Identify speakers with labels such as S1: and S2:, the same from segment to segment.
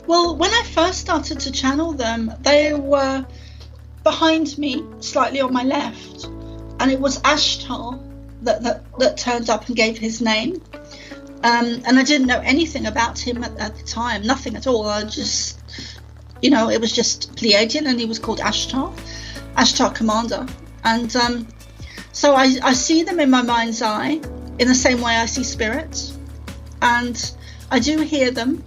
S1: Well, when I first started to channel them, they were behind me, slightly on my left, and it was Ashtar that turned up and gave his name. And I didn't know anything about him at the time, nothing at all. I just, it was just Pleiadian, and he was called Ashtar Commander. And so I see them in my mind's eye in the same way I see spirits, and I do hear them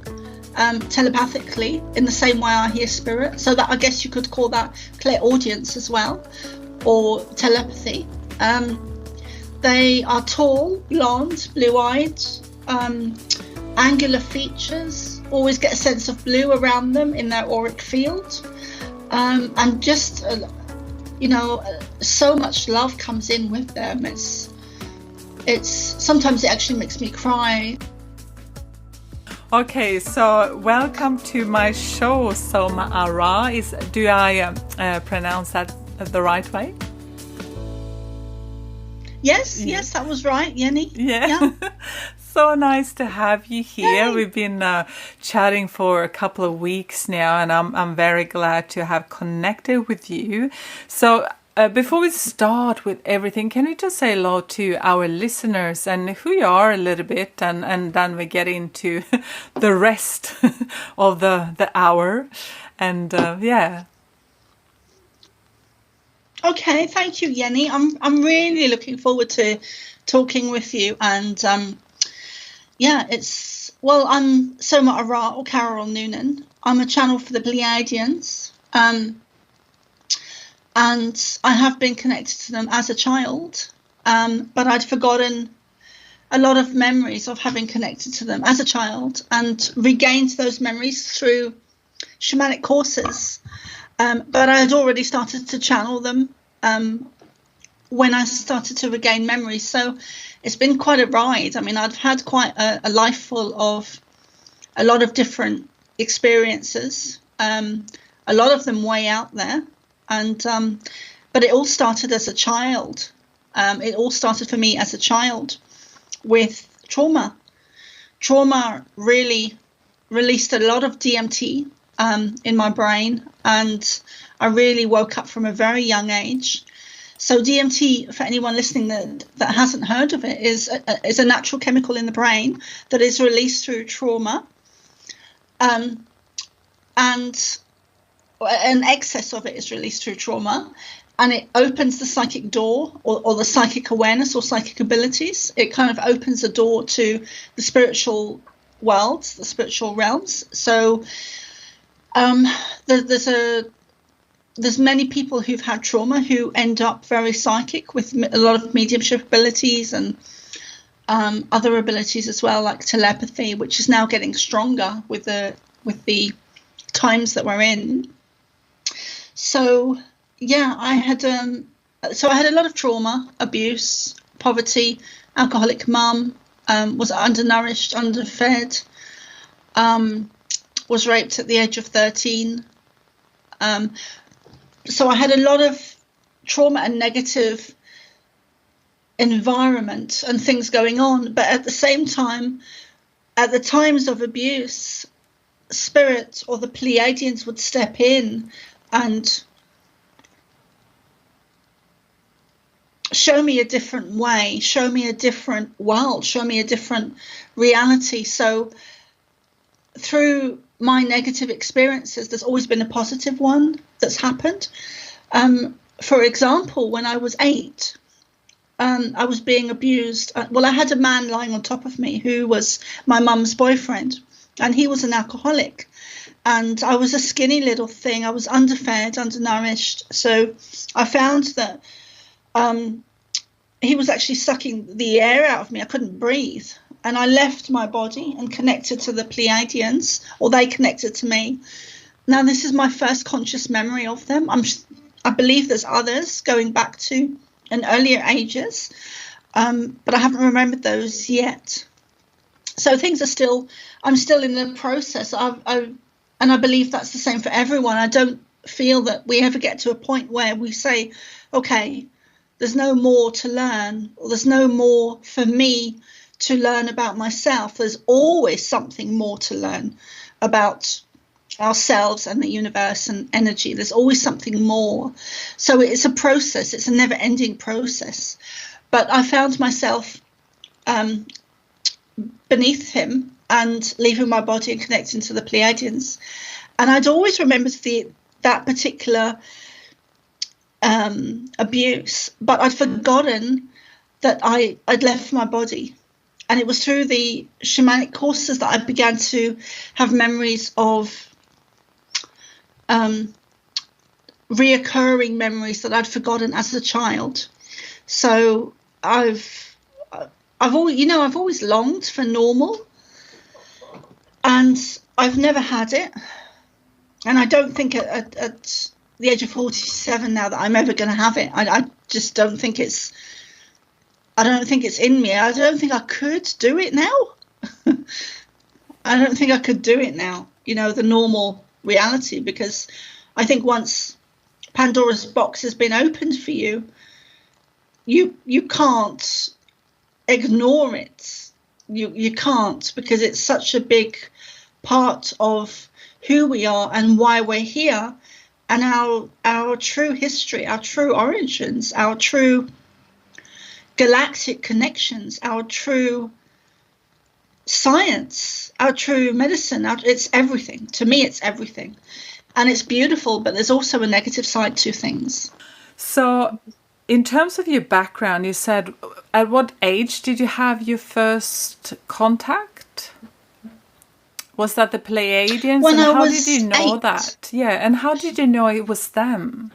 S1: telepathically in the same way I hear spirit. So that, I guess you could call that clairaudience as well, or telepathy. They are tall, blonde, blue-eyed, angular features, always get a sense of blue around them in their auric field, and just so much love comes in with them. It's sometimes it actually makes me cry.
S2: Okay, so welcome to my show, Soma Arah. Do I pronounce that the right way?
S1: Yes, that was right, Yenny.
S2: Yeah. So nice to have you here.
S1: Yay.
S2: We've been chatting for a couple of weeks now, and I'm very glad to have connected with you. So before we start with everything, can you just say hello to our listeners and who you are a little bit, and then we get into the rest of the hour, and yeah.
S1: Okay, thank you, Yenny. I'm really looking forward to talking with you, and I'm Soma Arah, or Carol Noonan. I'm a channel for the Pleiadians, and I have been connected to them as a child, but I'd forgotten a lot of memories of having connected to them as a child, and regained those memories through shamanic courses. But I had already started to channel them when I started to regain memories. So it's been quite a ride. I mean, I've had quite a life full of a lot of different experiences, a lot of them way out there. But it all started as a child. It all started for me as a child with trauma. Trauma really released a lot of DMT in my brain, and I really woke up from a very young age. So DMT, for anyone listening that hasn't heard of it, is a natural chemical in the brain that is released through trauma, and an excess of it is released through trauma, and it opens the psychic door, or the psychic awareness or psychic abilities. It kind of opens the door to the spiritual worlds, the spiritual realms. So there's many people who've had trauma who end up very psychic, with a lot of mediumship abilities and other abilities as well, like telepathy, which is now getting stronger with the times that we're in. So I had a lot of trauma, abuse, poverty, alcoholic mum, was undernourished, underfed, was raped at the age of 13. So I had a lot of trauma and negative environment and things going on. But at the same time, at the times of abuse, spirit or the Pleiadians would step in and show me a different way, show me a different world, show me a different reality. So through my negative experiences, there's always been a positive one that's happened. For example, when I was 8, I was being abused. I had a man lying on top of me who was my mum's boyfriend, and he was an alcoholic. And I was a skinny little thing. I was underfed, undernourished. So I found that he was actually sucking the air out of me. I couldn't breathe. And I left my body and connected to the Pleiadians, or they connected to me. Now, this is my first conscious memory of them. I believe there's others going back to an earlier ages, but I haven't remembered those yet. So I'm still in the process. And I believe that's the same for everyone. I don't feel that we ever get to a point where we say, okay, there's no more to learn, or there's no more for me to learn about myself. There's always something more to learn about ourselves and the universe and energy. There's always something more. So it's a process. It's a never-ending process. But I found myself beneath him and leaving my body and connecting to the Pleiadians. And I'd always remembered that particular abuse, but I'd forgotten that I'd left my body. And it was through the shamanic courses that I began to have memories of reoccurring memories that I'd forgotten as a child. So I've always longed for normal, and I've never had it. And I don't think at the age of 47 now that I'm ever going to have it. I just don't think it's. I don't think it's in me. I don't think I could do it now. I don't think I could do it now. The normal reality, because I think once Pandora's box has been opened for you, you can't ignore it. You can't, because it's such a big part of who we are and why we're here, and our true history, our true origins, our true galactic connections, our true science, our true medicine. It's everything. To me, it's everything. And it's beautiful, but there's also a negative side to things.
S2: So in terms of your background, you said, at what age did you have your first contact? Was that the Pleiadians?
S1: When
S2: and
S1: I
S2: how
S1: was
S2: did you know
S1: 8.
S2: that? Yeah, and how did you know it was them?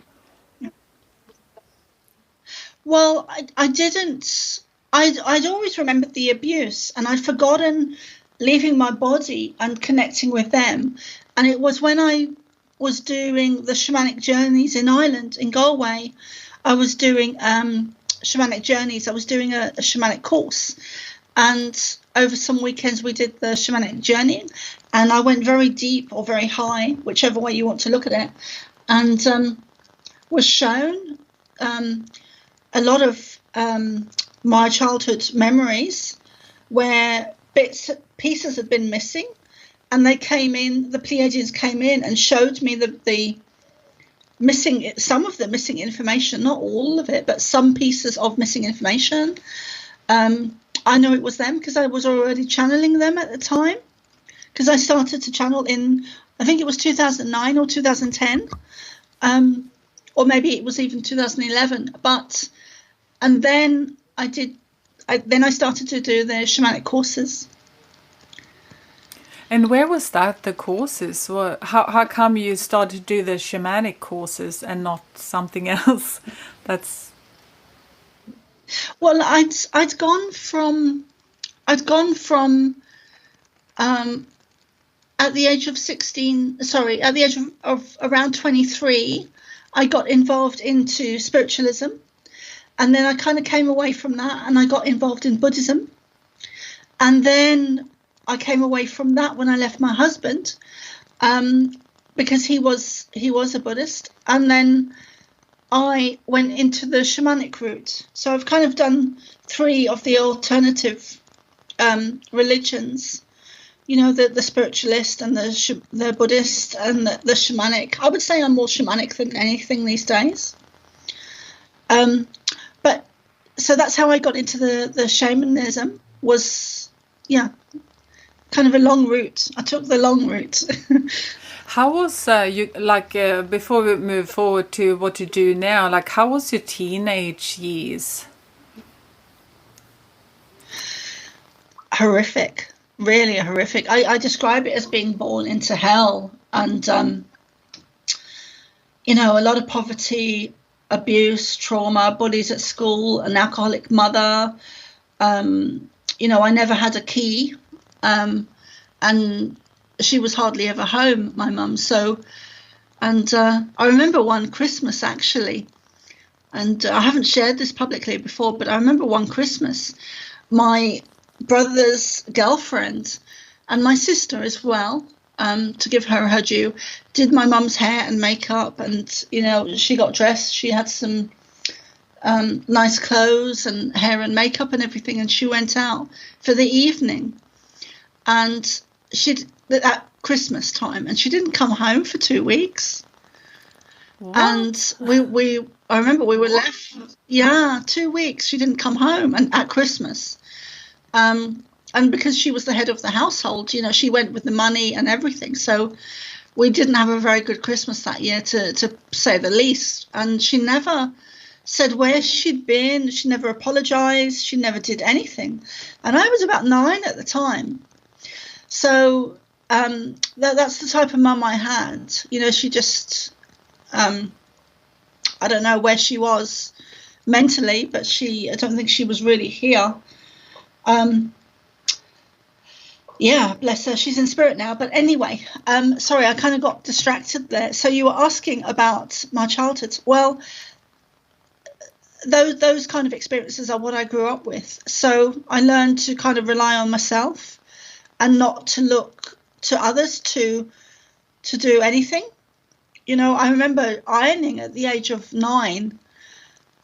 S1: Well, I didn't. I'd always remembered the abuse, and I'd forgotten leaving my body and connecting with them. And it was when I was doing the shamanic journeys in Ireland, in Galway. I was doing shamanic journeys. I was doing a shamanic course, and over some weekends we did the shamanic journey, and I went very deep or very high, whichever way you want to look at it, and was shown a lot of my childhood memories where pieces had been missing, and the Pleiadians came in and showed me the missing, some of the missing information, not all of it, but some pieces of missing information. I know it was them because I was already channeling them at the time, because I started to channel in, I think it was 2009 or 2010, or maybe it was even 2011. And then I started to do the shamanic courses.
S2: And where was that, the courses? How come you started to do the shamanic courses and not something else?
S1: Well, I'd gone from at the age of 16, sorry, at the age of around 23, I got involved into spiritualism. And then I kind of came away from that and I got involved in Buddhism. And then I came away from that when I left my husband, because he was a Buddhist. And then I went into the shamanic route. So I've kind of done 3 of the alternative religions, the spiritualist and the Buddhist and the shamanic. I would say I'm more shamanic than anything these days. But so that's how I got into the shamanism, was, kind of a long route. I took the long route.
S2: How was before we move forward to what you do now, how was your teenage years?
S1: Horrific, really horrific. I describe it as being born into hell, and a lot of poverty, abuse, trauma, bullies at school, an alcoholic mother. I never had a key, and she was hardly ever home, my mum. So, and I remember one Christmas actually, and I haven't shared this publicly before, but I remember one Christmas, my brother's girlfriend and my sister as well, to give her due, did my mum's hair and makeup, and she got dressed. She had some nice clothes and hair and makeup and everything, and she went out for the evening. And at Christmas time, and she didn't come home for 2 weeks.
S2: What?
S1: And I remember we were left. Yeah, 2 weeks she didn't come home, and at Christmas. And because she was the head of the household, she went with the money and everything. So we didn't have a very good Christmas that year, to say the least. And she never said where she'd been. She never apologized. She never did anything. And I was about 9 at the time. So that's the type of mum I had. She just, I don't know where she was mentally, but I don't think she was really here. Yeah, bless her. She's in spirit now. But anyway, sorry, I kind of got distracted there. So you were asking about my childhood. Well, those kind of experiences are what I grew up with. So I learned to kind of rely on myself and not to look to others to do anything. I remember ironing at the age of 9,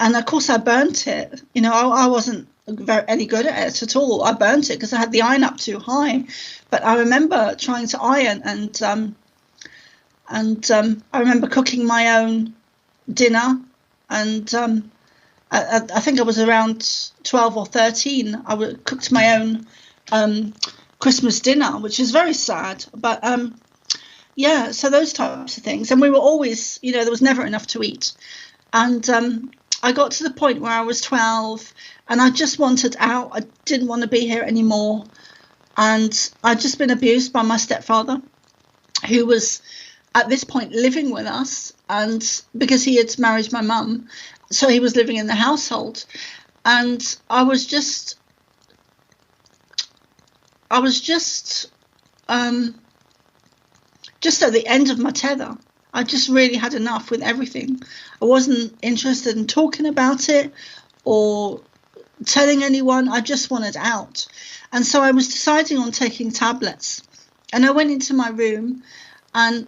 S1: and of course I burnt it. I wasn't any good at it at all. I burnt it because I had the iron up too high. But I remember trying to iron, and I remember cooking my own dinner, and I think I was around 12 or 13. I cooked my own Christmas dinner, which is very sad. But yeah, so those types of things. And we were always, there was never enough to eat. And I got to the point where I was 12 and I just wanted out. I didn't want to be here anymore. And I'd just been abused by my stepfather, who was at this point living with us. And because he had married my mum, so he was living in the household. And I was just at the end of my tether. I just really had enough with everything. I wasn't interested in talking about it or telling anyone. I just wanted out. And so I was deciding on taking tablets. And I went into my room, and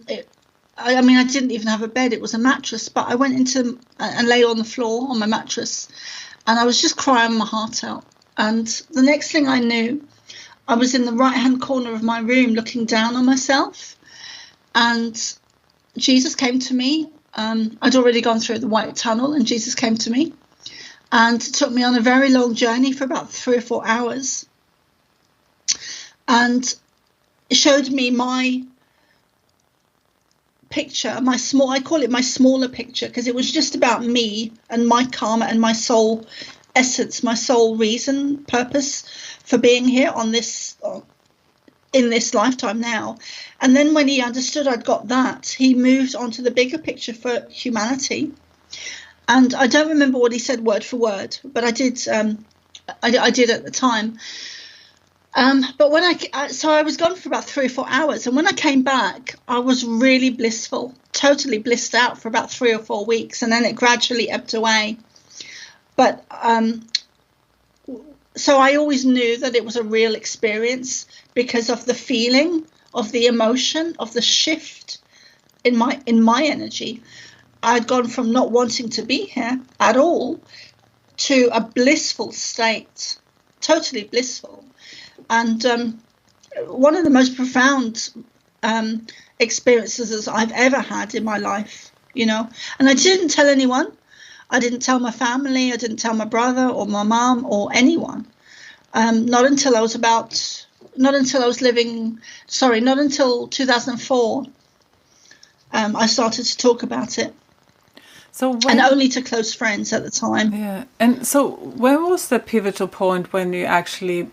S1: I didn't even have a bed. It was a mattress. But I went into and lay on the floor on my mattress. And I was just crying my heart out. And the next thing I knew, I was in the right-hand corner of my room looking down on myself. And Jesus came to me. I'd already gone through the white tunnel, and Jesus came to me and took me on a very long journey for about 3 or 4 hours, and showed me my picture, I call it my smaller picture, because it was just about me and my karma and my soul essence, my soul reason, purpose for being here on this in this lifetime now. And then when he understood I'd got that, he moved on to the bigger picture for humanity. And I don't remember what he said word for word, but I did at the time. But when I was gone for about 3 or 4 hours, and when I came back, I was really blissful, totally blissed out for about 3 or 4 weeks, and then it gradually ebbed away. But so I always knew that it was a real experience because of the feeling, of the emotion, of the shift in my energy. I'd gone from not wanting to be here at all to a blissful state, totally blissful. And one of the most profound experiences I've ever had in my life, And I didn't tell anyone. I didn't tell my family. I didn't tell my brother or my mom or anyone. Not until 2004. I started to talk about it. And only to close friends at the time.
S2: Yeah. And so when was the pivotal point when you actually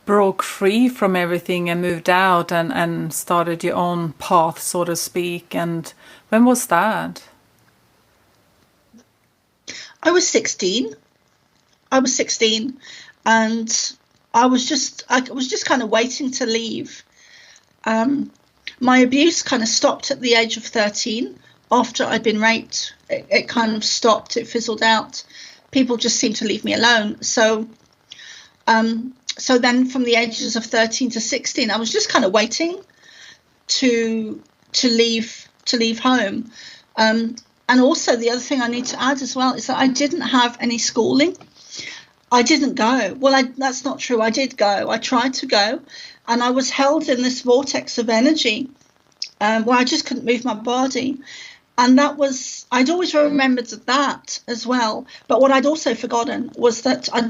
S2: broke free from everything and moved out and started your own path, so to speak? And when was that?
S1: I was 16. And I was just kind of waiting to leave. My abuse kind of stopped at the age of 13. After I'd been raped, it kind of stopped. It fizzled out. People just seemed to leave me alone. So then from the ages of 13 to 16, I was just kind of waiting to leave home. And also the other thing I need to add as well is that I didn't have any schooling. I didn't go. Well, that's not true. I did go. I tried to go. and I was held in this vortex of energy where I just couldn't move my body. And I'd always remembered that as well. But what I'd also forgotten was that I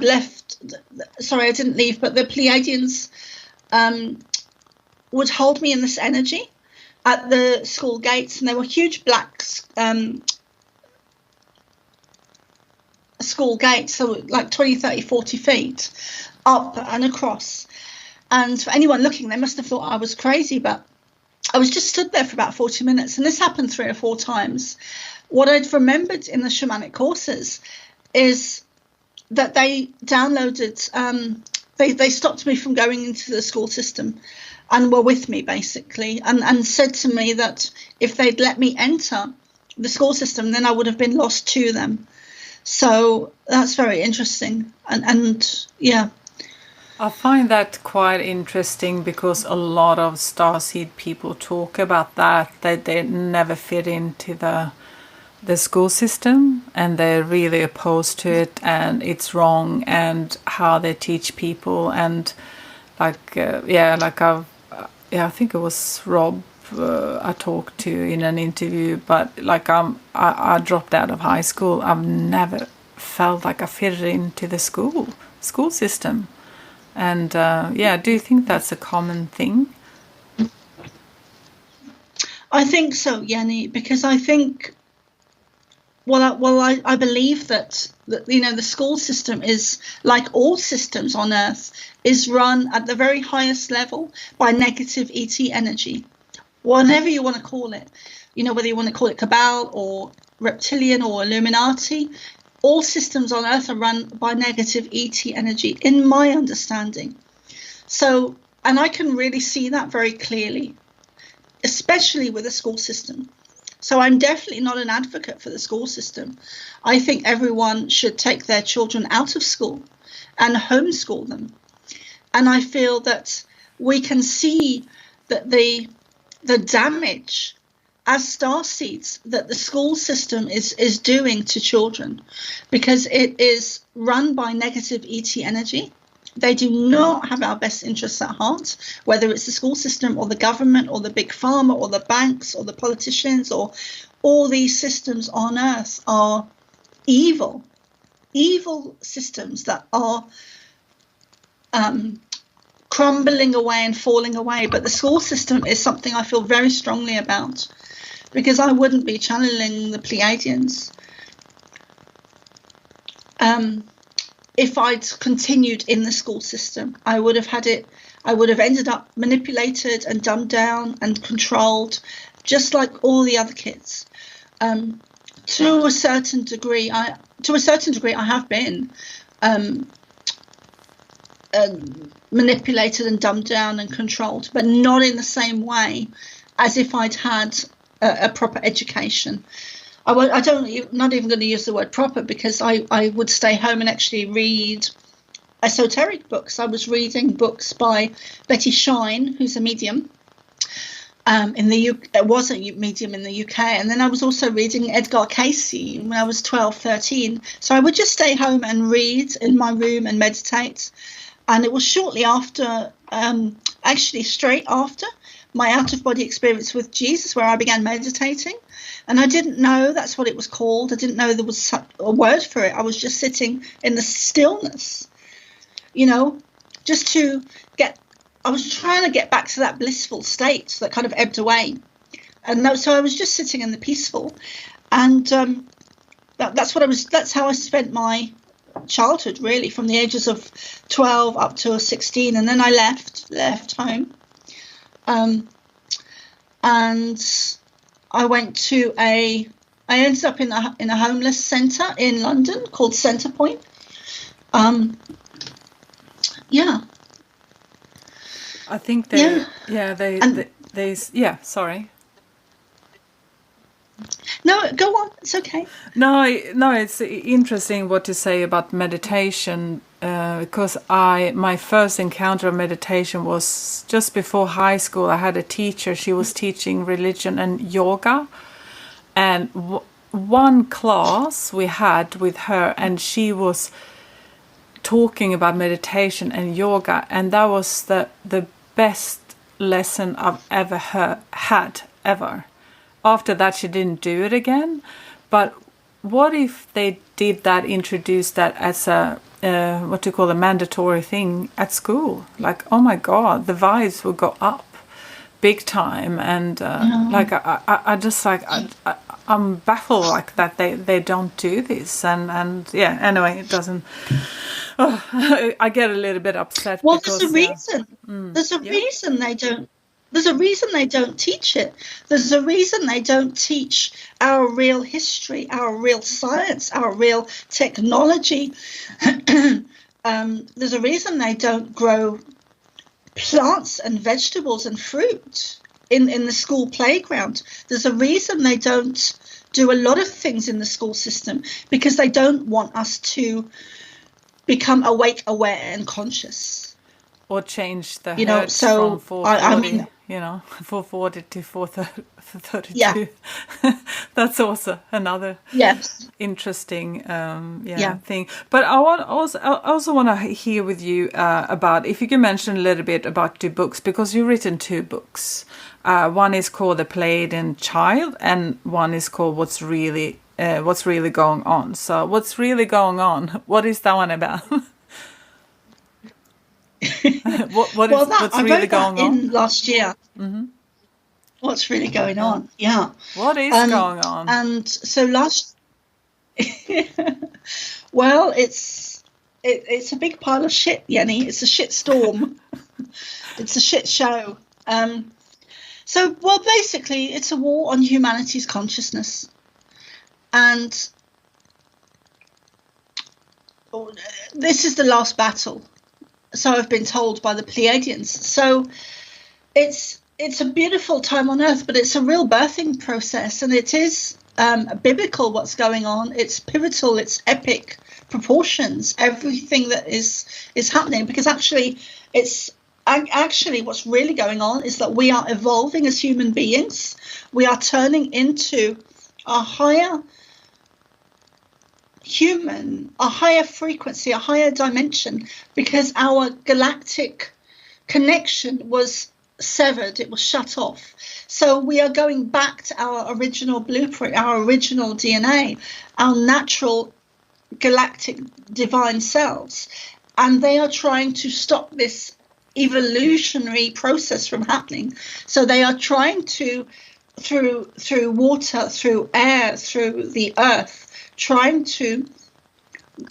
S1: didn't leave, but the Pleiadians would hold me in this energy at the school gates, and there were huge black school gates, so like 20, 30, 40 feet up and across. And for anyone looking, they must have thought I was crazy, but I was just stood there for about 40 minutes, and this happened 3 or 4 times. What I'd remembered in the shamanic courses is that they downloaded, they stopped me from going into the school system and were with me, basically, and said to me that if they'd let me enter the school system, then I would have been lost to them. So that's very interesting. And yeah.
S2: I find that quite interesting because a lot of starseed people talk about that they never fit into the school system, and they're really opposed to it, and it's wrong, and how they teach people, and I think it was Rob I talked to in an interview, but I dropped out of high school. I've never felt like I fitted into the school system. And do you think that's a common thing?
S1: I think so, Yenny, because I think, I believe that the school system is, like all systems on Earth, is run at the very highest level by negative ET energy, whatever you want to call it. Whether you want to call it Cabal or reptilian or Illuminati, all systems on Earth are run by negative ET energy, in my understanding. So, and I can really see that very clearly, especially with the school system. So I'm definitely not an advocate for the school system. I think everyone should take their children out of school and homeschool them. And I feel that we can see that the damage as starseeds that the school system is doing to children, because it is run by negative ET energy. They do not have our best interests at heart, whether it's the school system or the government or the big pharma or the banks or the politicians, or all these systems on Earth are evil systems that are crumbling away and falling away. But the school system is something I feel very strongly about, because I wouldn't be channeling the Pleiadians if I'd continued in the school system. I would have ended up manipulated and dumbed down and controlled, just like all the other kids. To a certain degree, I have been manipulated and dumbed down and controlled, but not in the same way as if I'd had a proper education. Not even going to use the word proper, because I would stay home and actually read esoteric books. I was reading books by Betty Shine, who's a medium was a medium in the UK. And then I was also reading Edgar Cayce when I was 12, 13. So I would just stay home and read in my room and meditate. And it was shortly after, actually straight after my out-of-body experience with Jesus, where I began meditating. And I didn't know that's what it was called. I didn't know there was a word for it. I was just sitting in the stillness, just I was trying to get back to that blissful state that kind of ebbed away. And so I was just sitting in the peaceful. And that's how I spent my childhood, really, from the ages of 12 up to 16. And then I left home. And I went to I ended up in a homeless centre in London called Centrepoint.
S2: I think sorry.
S1: No, go on. It's okay.
S2: No, it's interesting what you say about meditation, because my first encounter of meditation was just before high school. I had a teacher. She was teaching religion and yoga, and one class we had with her, and she was talking about meditation and yoga, and that was the best lesson I've ever had ever. After that, she didn't do it again. But what if they did that, introduce that as a what do you call a mandatory thing at school? Like, oh my God, the vibes would go up big time. And like I just like I'm baffled like that they don't do this. And yeah, anyway, it doesn't. Oh, I get a little bit upset.
S1: Well,
S2: because,
S1: there's a reason. There's a reason they don't. There's a reason they don't teach it. There's a reason they don't teach our real history, our real science, our real technology. There's a reason they don't grow plants and vegetables and fruit in the school playground. There's a reason they don't do a lot of things in the school system, because they don't want us to become awake, aware, and conscious.
S2: Or change the
S1: hertz
S2: from 440, 440 to 432.
S1: Yeah.
S2: That's also another interesting thing. But I also want to hear with you about, if you can mention a little bit about 2 books, because you've written 2 books. One is called The Pleiadian Child, and one is called What's Really Going On. So what's really going on? What is that one about? what's really going on?
S1: Last year. Mm-hmm. What's really going on? Yeah.
S2: What is going on?
S1: And so well, it's a big pile of shit, Yenny. It's a shit storm. It's a shit show. Basically, it's a war on humanity's consciousness. And this is the last battle. So I've been told by the Pleiadians. So it's a beautiful time on Earth, but it's a real birthing process, and it is biblical what's going on. It's pivotal. It's epic proportions. Everything that is happening, because actually what's really going on is that we are evolving as human beings. We are turning into a higher human, a higher frequency, a higher dimension, because our galactic connection was severed, it was shut off. So we are going back to our original blueprint, our original DNA, our natural galactic divine selves, and they are trying to stop this evolutionary process from happening. So they are trying to, through water, through air, through the earth, trying to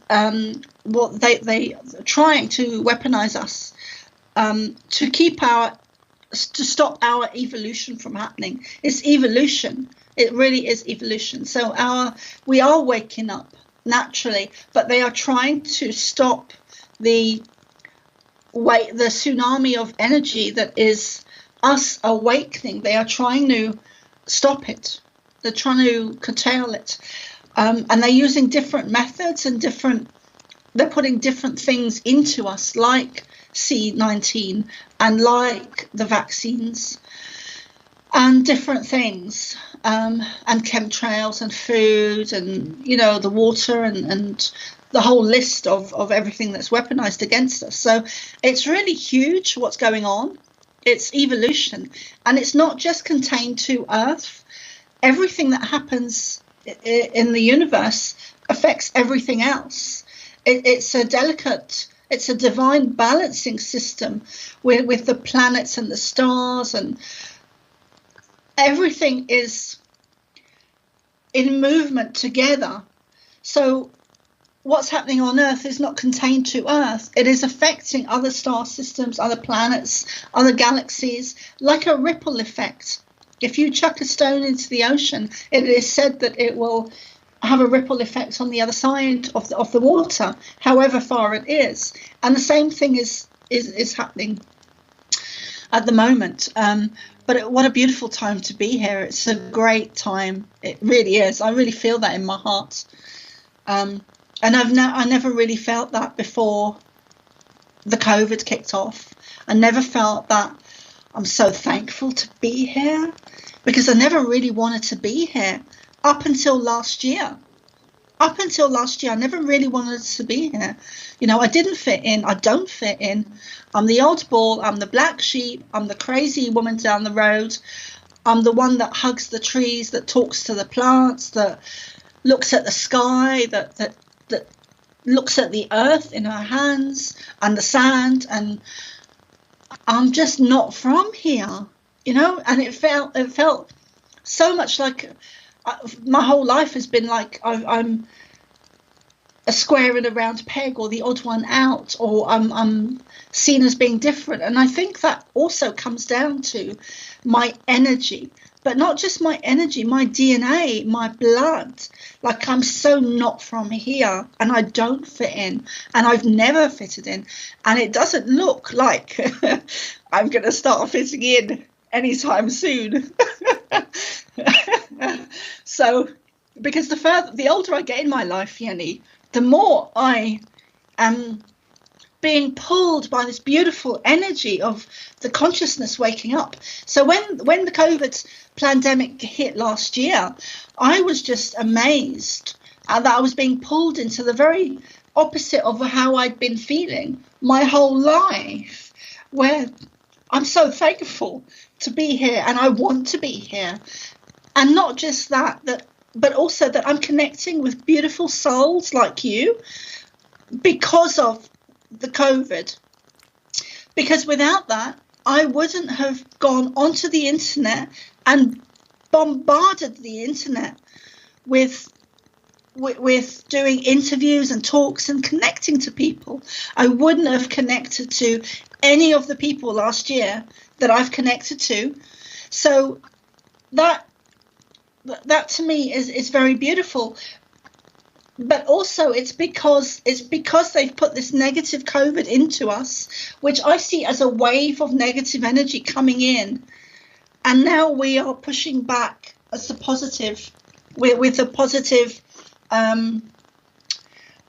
S1: trying to weaponize us, to stop our evolution from happening. It's evolution. It really is evolution. So we are waking up naturally, but they are trying to stop the tsunami of energy that is us awakening. They are trying to stop it. They're trying to curtail it. And they're using different methods and they're putting different things into us, like C-19 and like the vaccines and different things, and chemtrails and food and, the water and the whole list of everything that's weaponized against us. So it's really huge what's going on. It's evolution, and it's not just contained to Earth. Everything that happens in the universe affects everything else. It's a divine balancing system with the planets and the stars, and everything is in movement together. So what's happening on Earth is not contained to Earth. It is affecting other star systems, other planets, other galaxies, like a ripple effect. If you chuck a stone into the ocean, it is said that it will have a ripple effect on the other side of the water, however far it is. And the same thing is happening at the moment. But what a beautiful time to be here. It's a great time. It really is. I really feel that in my heart. And I never really felt that before the COVID kicked off. I never felt that. I'm so thankful to be here, because I never really wanted to be here up until last year. up until last year, I never really wanted to be here. You know, I didn't fit in. I don't fit in. I'm the oddball. I'm the black sheep. I'm the crazy woman down the road. I'm the one that hugs the trees, that talks to the plants, that looks at the sky, that looks at the earth in her hands and the sand. And I'm just not from here, you know. And it felt so much like my whole life has been like I'm a square in a round peg, or the odd one out, or I'm seen as being different. And I think that also comes down to my energy, but not just my energy, my DNA, my blood. Like, I'm so not from here, and I don't fit in, and I've never fitted in, and it doesn't look like I'm going to start fitting in anytime soon. So, because the older I get in my life, Yenny, the more I am being pulled by this beautiful energy of the consciousness waking up. So when the COVID pandemic hit last year, I was just amazed that I was being pulled into the very opposite of how I'd been feeling my whole life, where I'm so thankful to be here, and I want to be here. And not just that, but also that I'm connecting with beautiful souls like you because of the COVID. Because without that, I wouldn't have gone onto the internet and bombarded the internet with doing interviews and talks and connecting to people. I wouldn't have connected to any of the people last year that I've connected to. So that to me is very beautiful. But also it's because they've put this negative COVID into us, which I see as a wave of negative energy coming in. And now we are pushing back as a positive, with a positive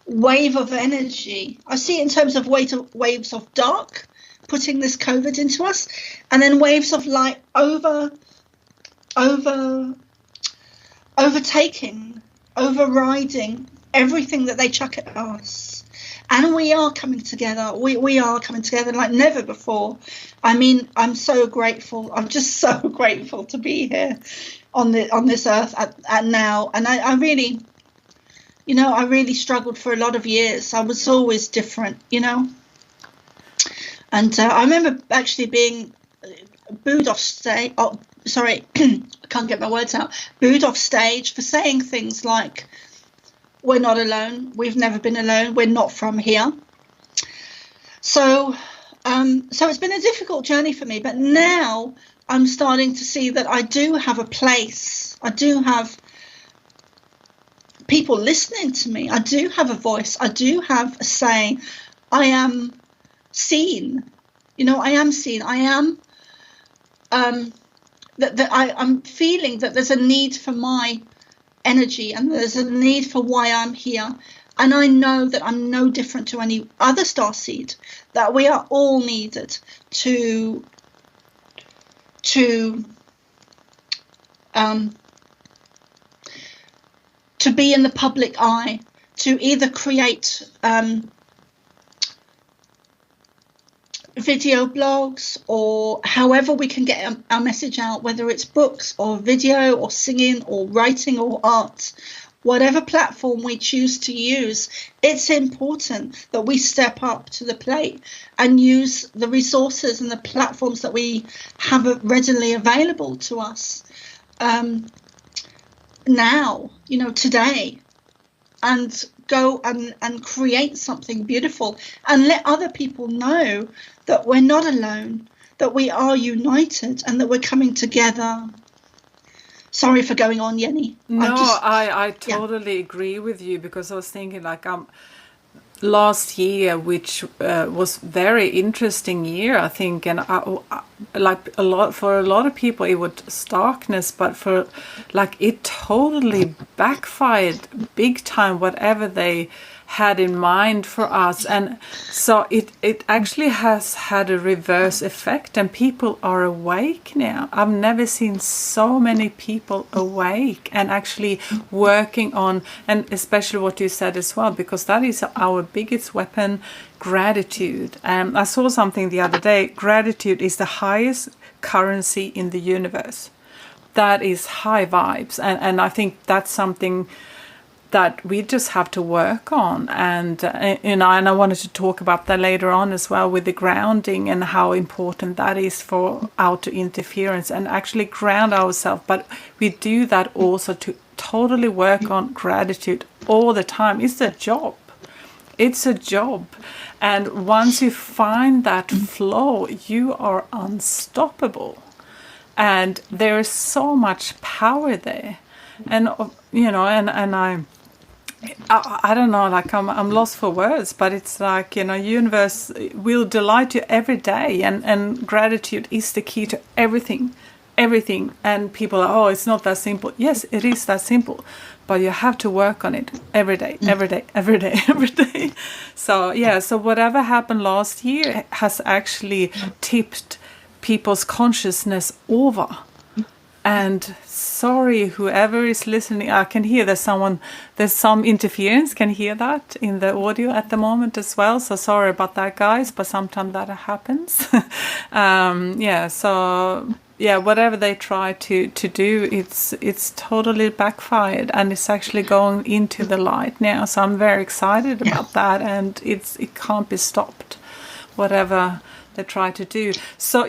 S1: wave of energy. I see it in terms of waves of dark putting this COVID into us, and then waves of light overtaking, overriding everything that they chuck at us. And we are coming together. We are coming together like never before. I mean, I'm so grateful. I'm just so grateful to be here on this earth at now. And I really, you know, I really struggled for a lot of years. I was always different, you know. And I remember actually being booed off stage. Oh, sorry, I can't get my words out. Booed off stage for saying things like, "We're not alone. We've never been alone. We're not from here." So it's been a difficult journey for me. But now I'm starting to see that I do have a place. I do have people listening to me. I do have a voice. I do have a say. I am seen. You know, I am seen. I am. I'm feeling that there's a need for my energy, and there's a need for why I'm here. And I know that I'm no different to any other starseed, that we are all needed to be in the public eye, to either create video blogs, or however we can get our message out, whether it's books or video or singing or writing or art, whatever platform we choose to use. It's important that we step up to the plate and use the resources and the platforms that we have readily available to us now, you know, today, and go and create something beautiful and let other people know that we're not alone, that we are united, and that we're coming together. Sorry for going on, Yenny.
S2: No, I totally agree with you, because I was thinking like last year, which was very interesting year, I think, and like for a lot of people it was darkness, but for like it totally backfired big time, whatever they had in mind for us. And so it actually has had a reverse effect, and people are awake now. I've never seen so many people awake and actually working on, and especially what you said as well, because that is our biggest weapon, gratitude. I saw something the other day. Gratitude is the highest currency in the universe. That is high vibes, and I think that's something that we just have to work on. And and I wanted to talk about that later on as well, with the grounding and how important that is for outer interference and actually ground ourselves. But we do that also to totally work on gratitude all the time. It's a job. It's a job. And once you find that flow, you are unstoppable. And there is so much power there. And, I don't know, like I'm lost for words, but it's like, universe will delight you every day. And gratitude is the key to everything. And people are, oh, it's not that simple. Yes, it is that simple. But you have to work on it every day. So, yeah, so whatever happened last year has actually tipped people's consciousness over. And sorry, whoever is listening, I can hear there's some interference, can hear that in the audio at the moment as well. So sorry about that, guys, but sometimes that happens. Whatever they try to do, it's totally backfired, and it's actually going into the light now. So I'm very excited about that, and it can't be stopped, whatever they try to do. So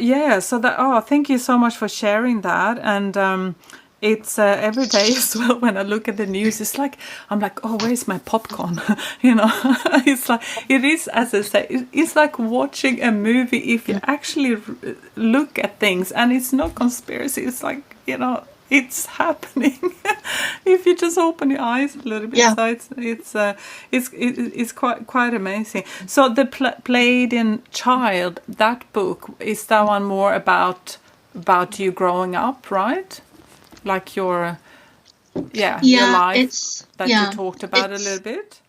S2: thank you so much for sharing that. And it's every day as well, when I look at the news, it's like I'm like, oh, where's my popcorn? It's like, it is, as I say, it's like watching a movie if you actually look at things, and it's not conspiracy. It's like, it's happening if you just open your eyes a little bit. So it's quite amazing. So the Pleiadian Child, that book, is that one more about you growing up, right? Like your life you talked about a little bit.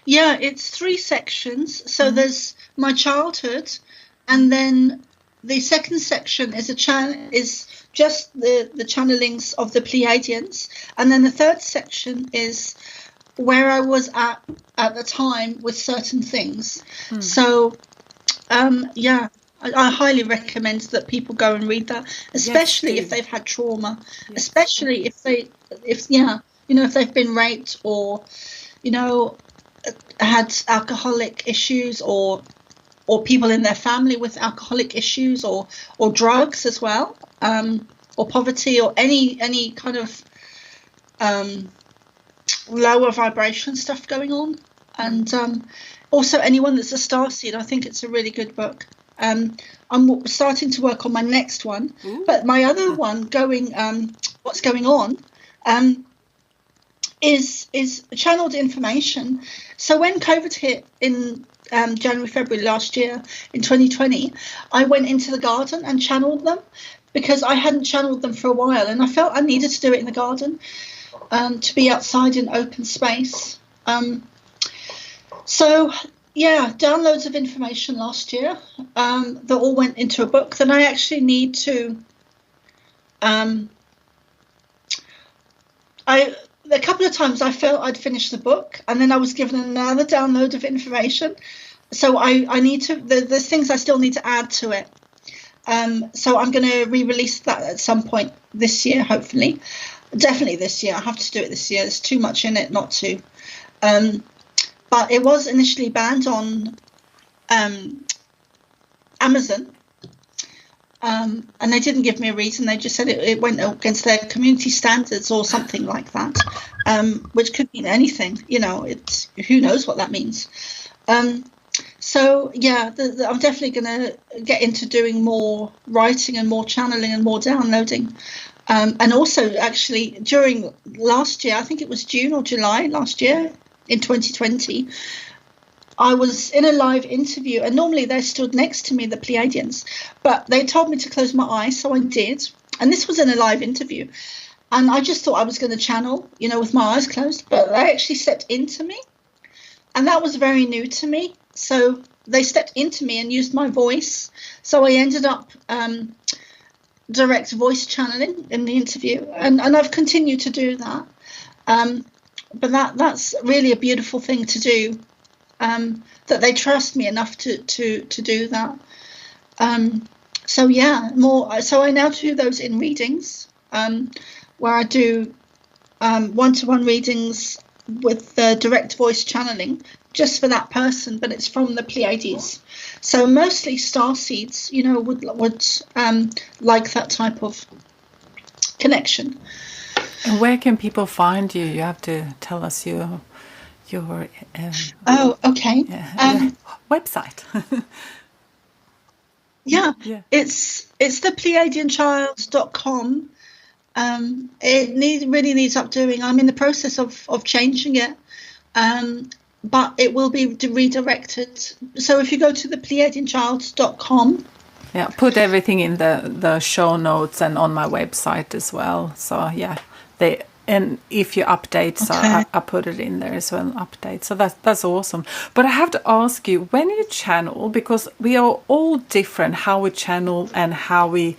S1: Yeah, it's 3 sections. So there's my childhood, and then the second section is just the channelings of the Pleiadians, and then the third section is where I was at the time with certain things. So, I highly recommend that people go and read that, especially if they've had trauma, especially if they've been raped, or had alcoholic issues, or people in their family with alcoholic issues, or drugs as well, or poverty, or any kind of lower vibration stuff going on. And also anyone that's a starseed, I think it's a really good book. I'm starting to work on my next one. Ooh. But my other one what's going on is channeled information. So when COVID hit in January, February last year, in 2020, I went into the garden and channeled them, because I hadn't channeled them for a while, and I felt I needed to do it in the garden, to be outside in open space. Downloads of information last year that all went into a book. Then I actually need to a couple of times I felt I'd finished the book, and then I was given another download of information. So I need to, there's things I still need to add to it. So I'm going to re-release that at some point this year, hopefully. Definitely this year. I have to do it this year. There's too much in it not to. But it was initially banned on Amazon. And they didn't give me a reason. They just said it went against their community standards or something like that, which could mean anything. It's, who knows what that means. I'm definitely going to get into doing more writing and more channeling and more downloading. And also, actually, during last year, I think it was June or July last year in 2020, I was in a live interview, and normally they stood next to me, the Pleiadians, but they told me to close my eyes, so I did. And this was in a live interview. And I just thought I was going to channel, with my eyes closed, but they actually stepped into me. And that was very new to me. So they stepped into me and used my voice. So I ended up direct voice channeling in the interview. And I've continued to do that. But that's really a beautiful thing to do, that they trust me enough to do that. So I now do those in readings, where I do one-to-one readings with the direct voice channeling just for that person, but it's from the Pleiades. So mostly starseeds, would like that type of connection.
S2: And where can people find you? You have to tell us your
S1: okay.
S2: Website.
S1: Yeah, it's the PleiadianChild.com. It really needs updoing. I'm in the process of changing it, but it will be redirected. So if you go to the PleiadianChild.com.
S2: Yeah, put everything in the show notes and on my website as well. So and if you update, so I put it in there as well, update. So that's awesome. But I have to ask you, when you channel, because we are all different, how we channel and how we,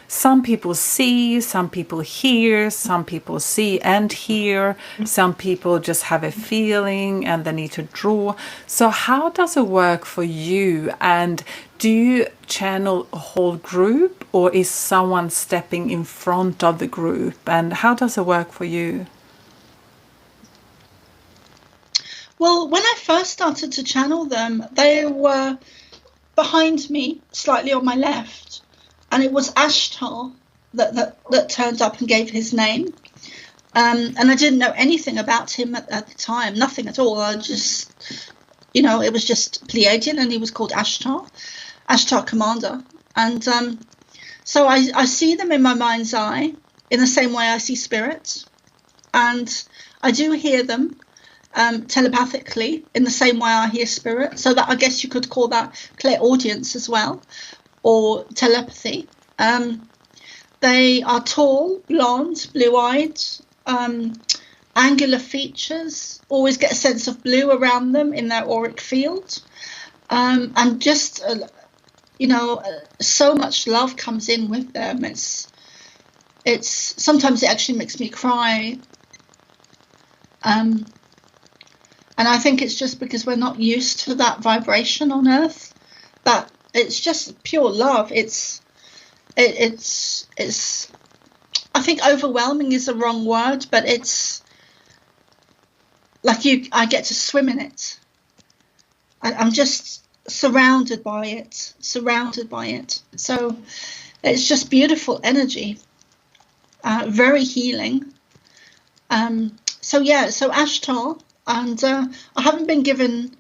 S2: some people see, some people hear, some people see and hear, some people just have a feeling and they need to draw. So how does it work for you? And do you channel a whole group, or is someone stepping in front of the group? And how does it work for you?
S1: Well, when I first started to channel them, they were behind me, slightly on my left. And it was Ashtar that turned up and gave his name. And I didn't know anything about him at the time, nothing at all. I just, it was just Pleiadian, and he was called Ashtar Commander. And so I see them in my mind's eye in the same way I see spirits. And I do hear them telepathically in the same way I hear spirit. So that I guess you could call that clairaudience as well, or telepathy. They are tall, blonde, blue-eyed, angular features, always get a sense of blue around them in their auric field. And just, so much love comes in with them. It's sometimes it actually makes me cry. And I think it's just because we're not used to that vibration on Earth, that it's just pure love. It's I think overwhelming is the wrong word, but it's like I get to swim in it. I'm just surrounded by it. So it's just beautiful energy, very healing. So Ashtar, and I haven't been given.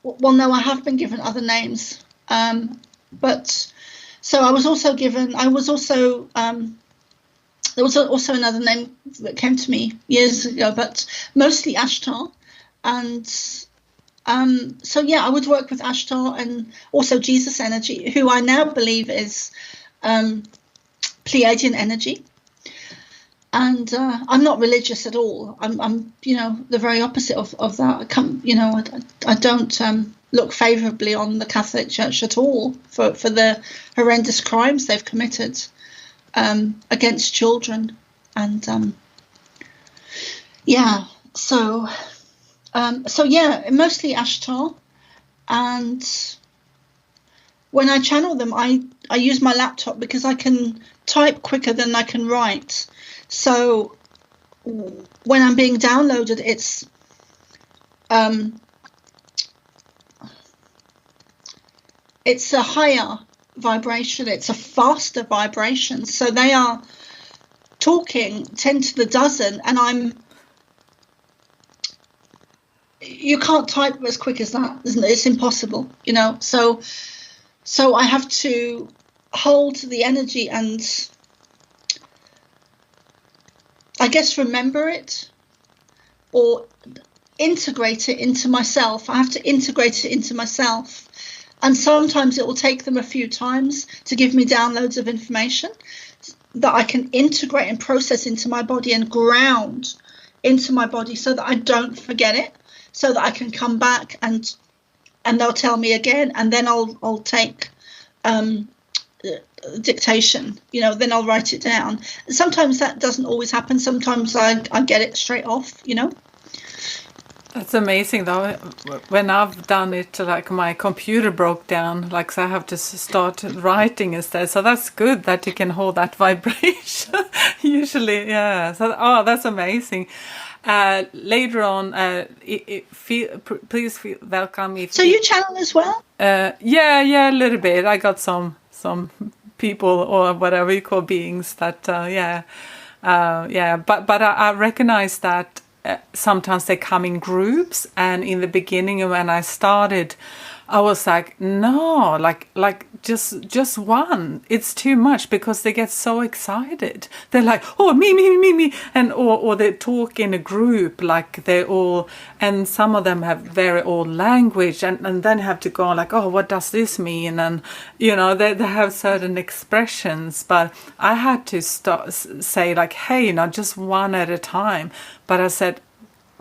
S1: Well, no, I have been given other names. But so I was also given. There was also another name that came to me years ago, but mostly Ashtar. And I would work with Ashtar and also Jesus energy, who I now believe is Pleiadian energy. And I'm not religious at all. I'm the very opposite of that. I don't look favourably on the Catholic Church at all for the horrendous crimes they've committed against children. And mostly Ashtar. And when I channel them, I use my laptop because I can type quicker than I can write. So when I'm being downloaded, it's a higher vibration. It's a faster vibration. So they are talking 10 to the dozen, and you can't type as quick as that, isn't it? It's impossible, So I have to hold the energy and I guess remember it or integrate it into myself. I have to integrate it into myself. And sometimes it will take them a few times to give me downloads of information. that I can integrate and process into my body and ground into my body so that I don't forget it, so that I can come back and they'll tell me again, and then I'll take dictation, then I'll write it down. Sometimes that doesn't always happen. Sometimes I get it straight off.
S2: That's amazing though. When I've done it, like my computer broke down, like so I have to start writing instead. So that's good that you can hold that vibration. Usually, yeah. So that's amazing. Later on, please feel welcome.
S1: So you channel as well?
S2: Yeah, a little bit. I got some people or whatever you call beings that, But I recognize that. Sometimes they come in groups, and in the beginning when I started, I was like, no, like just one. It's too much because they get so excited. They're like, oh, me, and or they talk in a group like they all, and some of them have very old language, and then have to go like, oh, what does this mean? And they have certain expressions, but I had to say like, hey, just one at a time. But I said,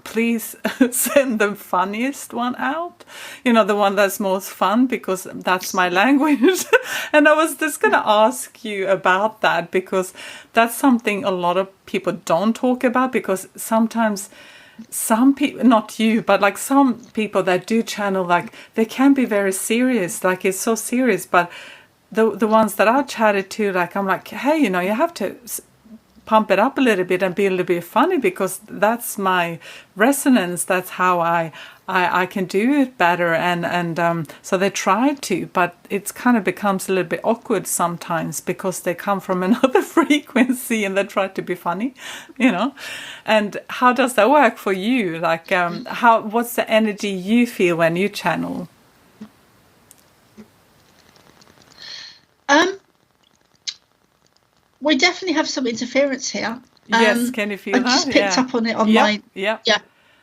S2: please send the funniest one out, the one that's most fun, because that's my language. And I was just going to ask you about that, because that's something a lot of people don't talk about, because sometimes some people, not you, but like some people that do channel, like they can be very serious, like it's so serious, but the ones that I chatted to, like I'm like, hey, you have to pump it up a little bit and be a little bit funny, because that's my resonance. That's how I can do it better. And so they try to, but it kind of becomes a little bit awkward sometimes because they come from another frequency and they try to be funny, And how does that work for you? Like, what's the energy you feel when you channel?
S1: We definitely have some interference here.
S2: Yes, can you feel that?
S1: I just picked up on it on my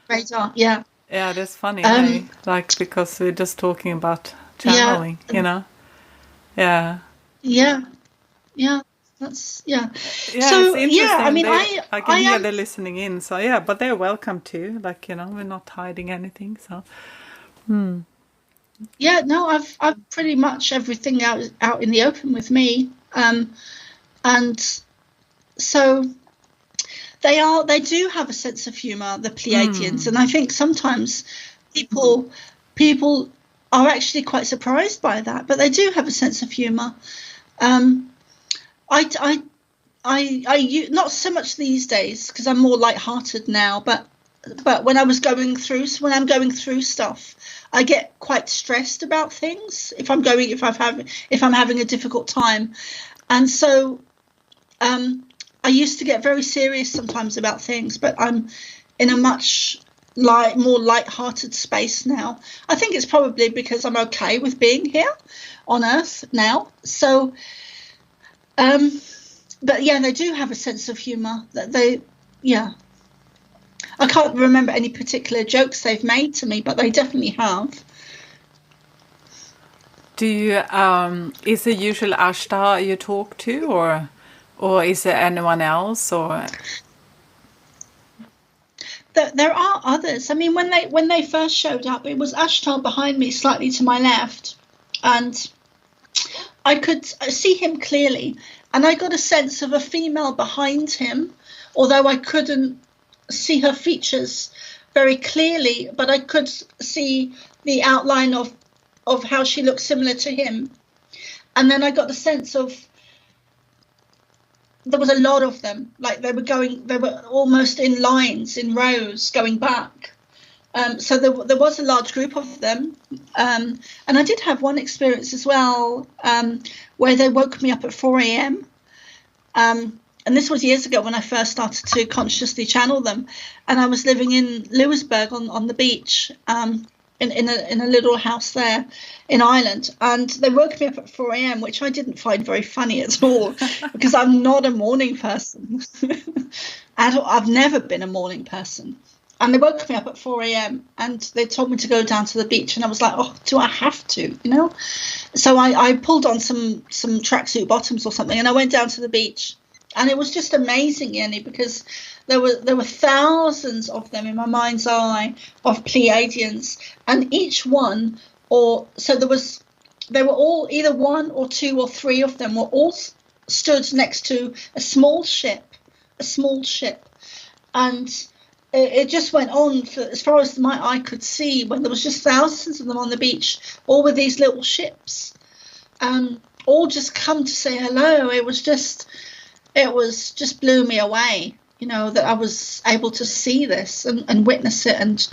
S1: radar. Yeah.
S2: Yeah, that's funny. Hey? Like, because we're just talking about channeling, Yeah.
S1: Yeah. That's
S2: Yeah,
S1: so,
S2: it's interesting.
S1: I mean,
S2: I can hear they're listening in. So yeah, but they're welcome too. Like, we're not hiding anything. So.
S1: Yeah, no, I've pretty much everything out in the open with me. And so they do have a sense of humor, the Pleiadians, and I think sometimes people are actually quite surprised by that, but they do have a sense of humor. I not so much these days because I'm more lighthearted now, but when I'm going through stuff, I get quite stressed about things if I'm having a difficult time, and so. I used to get very serious sometimes about things, but I'm in a much more light-hearted space now. I think it's probably because I'm okay with being here on Earth now. So, but yeah, they do have a sense of humour. I can't remember any particular jokes they've made to me, but they definitely have.
S2: Do you? Is it usually Ashtar you talk to, or is there anyone else? Or
S1: there are others. I mean, when they first showed up, it was Ashtar behind me, slightly to my left, and I could see him clearly, and I got a sense of a female behind him, although I couldn't see her features very clearly, but I could see the outline of how she looked similar to him. And then I got the sense of there was a lot of them, like they were almost in lines, in rows, going back. So there was a large group of them. And I did have one experience as well where they woke me up at 4 a.m. And this was years ago when I first started to consciously channel them. And I was living in Lewisburg on the beach, in a little house there in Ireland, and they woke me up at 4 a.m., which I didn't find very funny at all because I'm not a morning person. I've never been a morning person. And they woke me up at 4 a.m. and they told me to go down to the beach, and I was like, oh, do I have to, So I pulled on some tracksuit bottoms or something, and I went down to the beach, And it was just amazing, Yenny, because there were thousands of them in my mind's eye of Pleiadians, and each one, they were all either one or two or three of them were all stood next to a small ship, and it just went on for as far as my eye could see, when there was just thousands of them on the beach, all with these little ships, all just come to say hello. It was just blew me away, that I was able to see this and witness it. And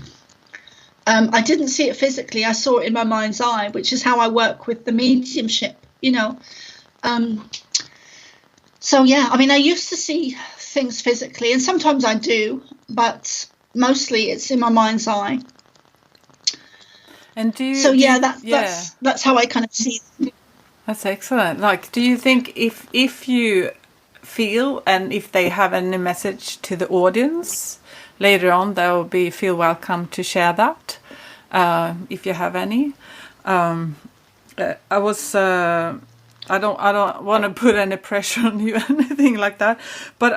S1: I didn't see it physically. I saw it in my mind's eye, which is how I work with the mediumship, So, yeah, I mean, I used to see things physically, and sometimes I do, but mostly it's in my mind's eye.
S2: And
S1: that's how I kind of see it.
S2: That's excellent. Like, do you think if you feel, and if they have any message to the audience later on, they'll feel welcome to share that, if you have any. I don't want to put any pressure on you, anything like that. But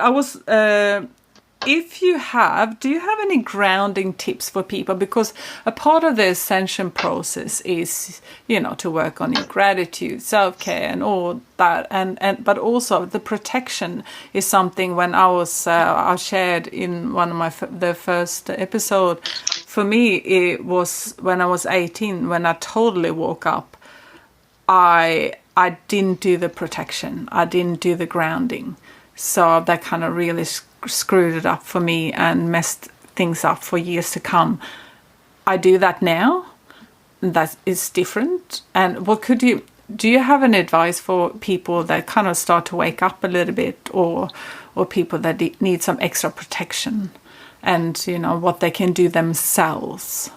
S2: do you have any grounding tips for people? Because a part of the ascension process is, to work on your gratitude, self-care and all that. But also the protection is something. When I shared in one of the first episode, for me, it was when I was 18, when I totally woke up, I didn't do the protection. I didn't do the grounding. So that kind of really screwed it up for me and messed things up for years to come. I do that now. That is different. And do you have any advice for people that kind of start to wake up a little bit, or people that need some extra protection, and, what they can do themselves?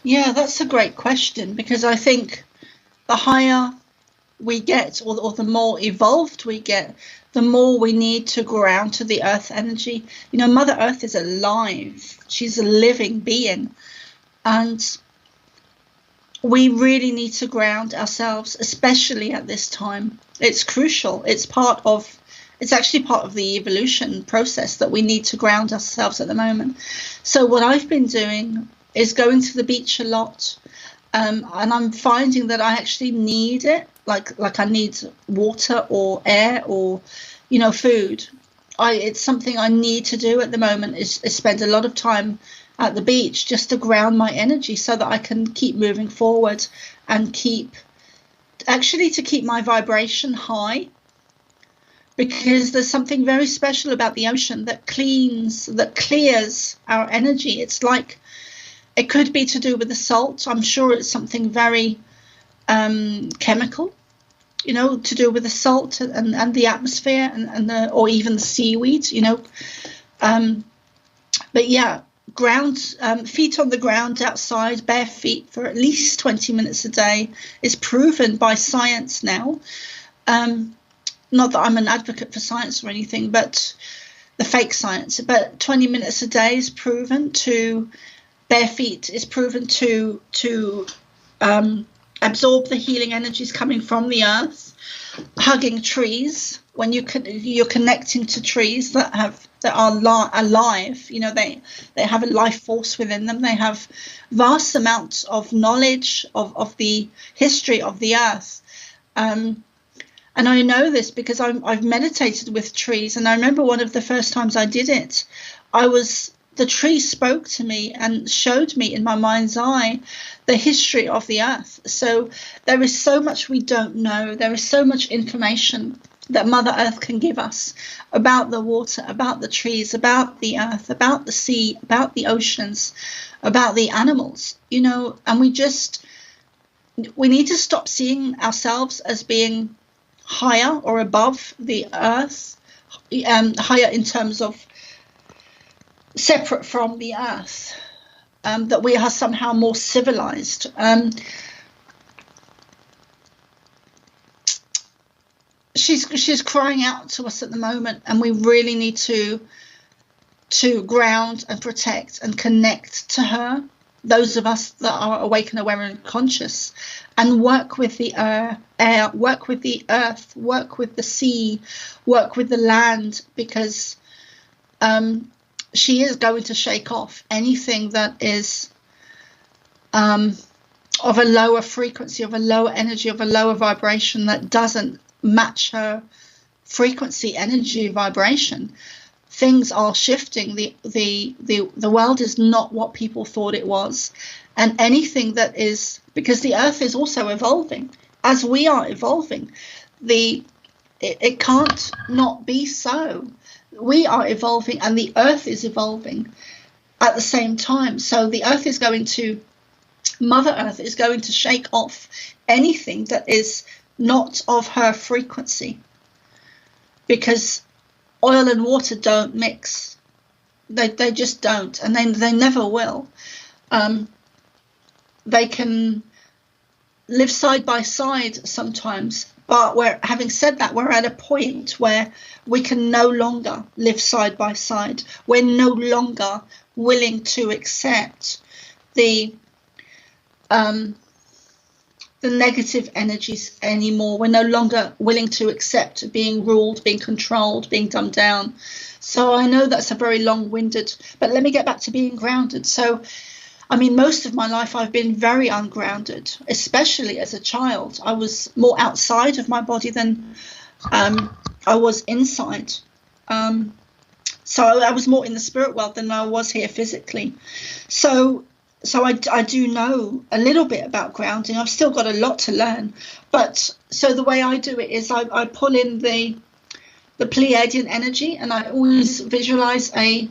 S1: Yeah, that's a great question, because I think the higher we get, or the more evolved we get, the more we need to ground to the earth energy. Mother Earth is alive. She's a living being. And we really need to ground ourselves, especially at this time. It's crucial. It's actually part of the evolution process that we need to ground ourselves at the moment. So what I've been doing is going to the beach a lot, and I'm finding that I actually need it, like I need water or air or, food. It's something I need to do at the moment, is spend a lot of time at the beach just to ground my energy so that I can keep moving forward and keep my vibration high, because there's something very special about the ocean that clears our energy. It's like, it could be to do with the salt. I'm sure it's something very chemical, to do with the salt and the atmosphere or even the seaweed, But yeah, feet on the ground outside, bare feet for at least 20 minutes a day is proven by science now. Not that I'm an advocate for science or anything, but the fake science. But 20 minutes a day is proven to... Bare feet is proven to absorb the healing energies coming from the earth. Hugging trees, when you're connecting to trees that are alive, they have a life force within them. They have vast amounts of knowledge of the history of the earth. And I know this because I've meditated with trees, and I remember one of the first times I did it, the tree spoke to me and showed me in my mind's eye the history of the earth. So there is so much we don't know. There is so much information that Mother Earth can give us about the water, about the trees, about the earth, about the sea, about the oceans, about the animals, and we need to stop seeing ourselves as being higher or above the earth, higher in terms of separate from the earth, that we are somehow more civilized. She's crying out to us at the moment, and we really need to ground and protect and connect to her, those of us that are awake and aware and conscious, and work with the air, work with the earth, work with the sea, work with the land, because she is going to shake off anything that is of a lower frequency, of a lower energy, of a lower vibration that doesn't match her frequency, energy, vibration. Things are shifting. The world is not what people thought it was. And anything that is, because the earth is also evolving as we are evolving, it can't not be so. We are evolving and the earth is evolving at the same time. So the earth is going to, Mother Earth is going to shake off anything that is not of her frequency, because oil and water don't mix. They just don't, and they never will. They can live side by side sometimes, but having said that, we're at a point where we can no longer live side by side. We're no longer willing to accept the negative energies anymore. We're no longer willing to accept being ruled, being controlled, being dumbed down. So I know that's a very long-winded, but let me get back to being grounded. So, I mean, most of my life I've been very ungrounded, especially as a child. I was more outside of my body than I was inside. So I was more in the spirit world than I was here physically. So I do know a little bit about grounding. I've still got a lot to learn. But so the way I do it is I pull in the Pleiadian energy, and I always visualize a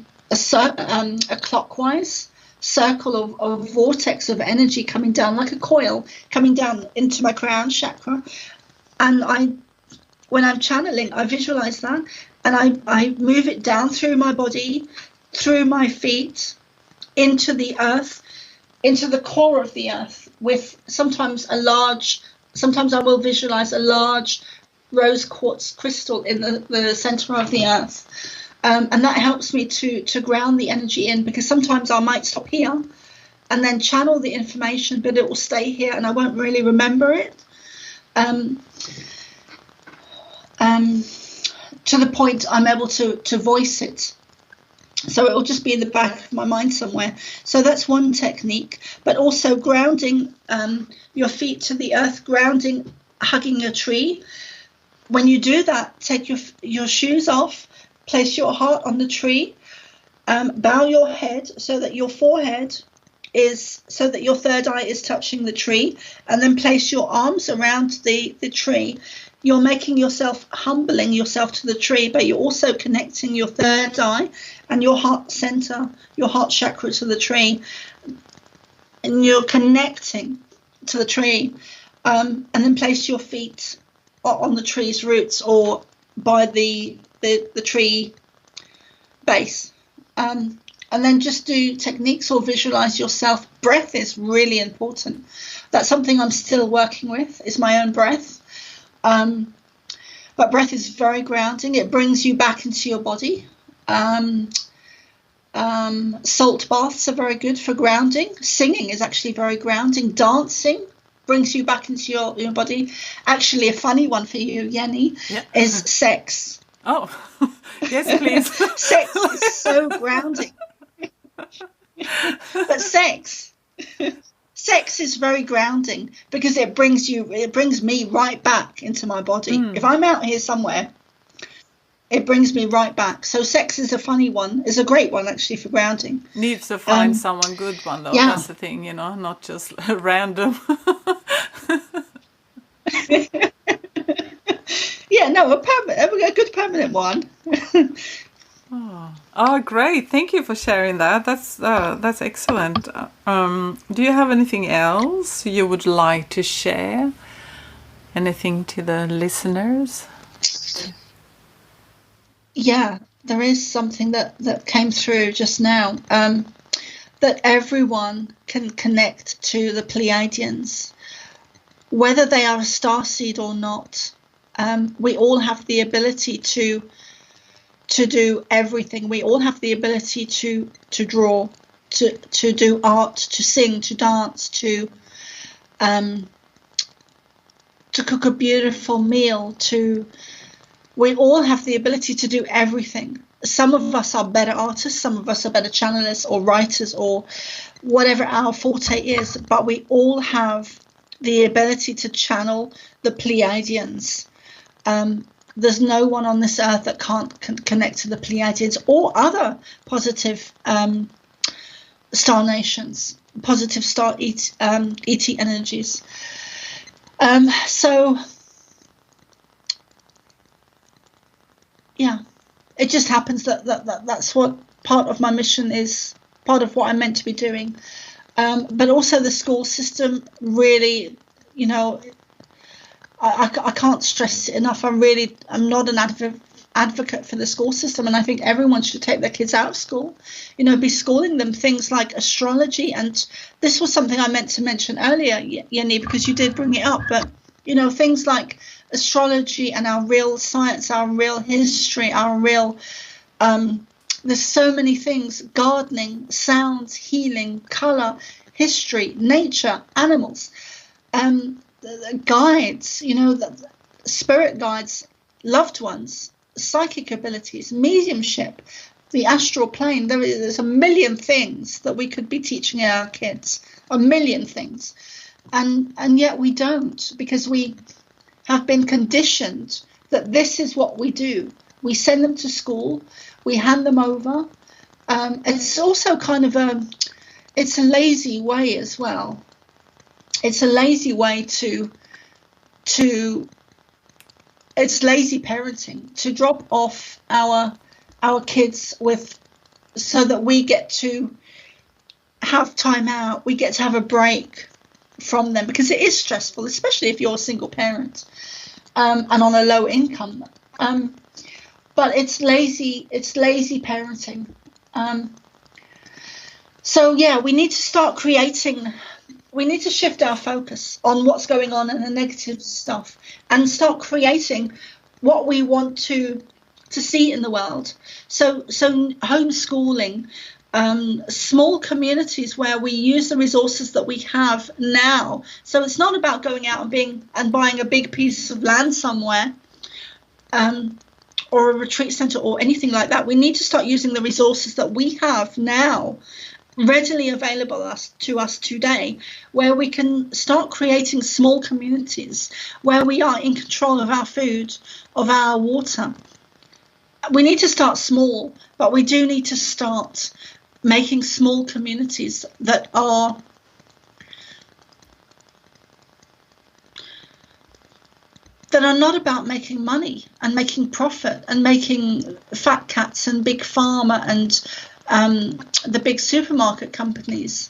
S1: clockwise circle of vortex of energy coming down like a coil, coming down into my crown chakra. And when I'm channeling, I visualize that, and I move it down through my body, through my feet, into the earth, into the core of the earth, with sometimes I will visualize a large rose quartz crystal in the center of the earth. And that helps me to ground the energy in, because sometimes I might stop here and then channel the information, but it will stay here and I won't really remember it. To the point I'm able to voice it. So it will just be in the back of my mind somewhere. So that's one technique. But also grounding your feet to the earth, grounding, hugging a tree. When you do that, take your shoes off, place your heart on the tree, bow your head so that your forehead is, so that your third eye is touching the tree, and then place your arms around the tree. You're making yourself, humbling yourself to the tree, but you're also connecting your third eye and your heart center, your heart chakra to the tree. And you're connecting to the tree. And then place your feet on the tree's roots or by the tree base. And then just do techniques or visualize yourself. Breath is really important. That's something I'm still working with, is my own breath. But breath is very grounding. It brings you back into your body. Salt baths are very good for grounding. Singing is actually very grounding. Dancing brings you back into your body. Actually, a funny one for you, Yenny, is sex.
S2: Oh, yes, please.
S1: Sex is so grounding. But sex is very grounding, because it brings me right back into my body. If I'm out here somewhere, it brings me right back. So sex is a funny one. It's a great one, actually, for grounding.
S2: Needs to find someone good one, though. Yeah. That's the thing, not just random.
S1: Yeah, no, a good permanent one.
S2: Oh, great! Thank you for sharing that. That's excellent. Do you have anything else you would like to share? Anything to the listeners?
S1: Yeah, there is something that came through just now. That everyone can connect to the Pleiadians, whether they are a starseed or not. We all have the ability to do everything. We all have the ability to draw, to do art, to sing, to dance, to cook a beautiful meal. We all have the ability to do everything. Some of us are better artists, some of us are better channelists or writers or whatever our forte is, but we all have the ability to channel the Pleiadians. There's no one on this earth that can't connect to the Pleiadians or other positive star nations, positive star ET energies. So, yeah, it just happens that's what part of my mission is, part of what I'm meant to be doing. But also the school system really, you know, I can't stress it enough. I'm not an advocate for the school system, and I think everyone should take their kids out of school, you know, be schooling them things like astrology. And this was something I meant to mention earlier, Yenny, because you did bring it up, but, you know, things like astrology and our real science, our real history, our real, there's so many things, gardening, sounds, healing, color, history, nature, animals, the guides, you know, the spirit guides, loved ones, psychic abilities, mediumship, the astral plane. There's a million things that we could be teaching our kids, a million things. And yet we don't, because we have been conditioned that this is what we do. We send them to school, we hand them over. It's also kind of it's a lazy way as well. It's a lazy way it's lazy parenting to drop off our kids so that we get to have time out, we get to have a break from them, because it is stressful, especially if you're a single parent and on a low income. But it's lazy parenting. So yeah, we need to start creating. We need to shift our focus on what's going on and the negative stuff, and start creating what we want to see in the world. So homeschooling, small communities where we use the resources that we have now. So it's not about going out and buying a big piece of land somewhere, or a retreat center or anything like that. We need to start using the resources that we have now, readily available to us today, where we can start creating small communities where we are in control of our food, of our water. We need to start small, but we do need to start making small communities that are not about making money and making profit and making fat cats and big pharma and the big supermarket companies.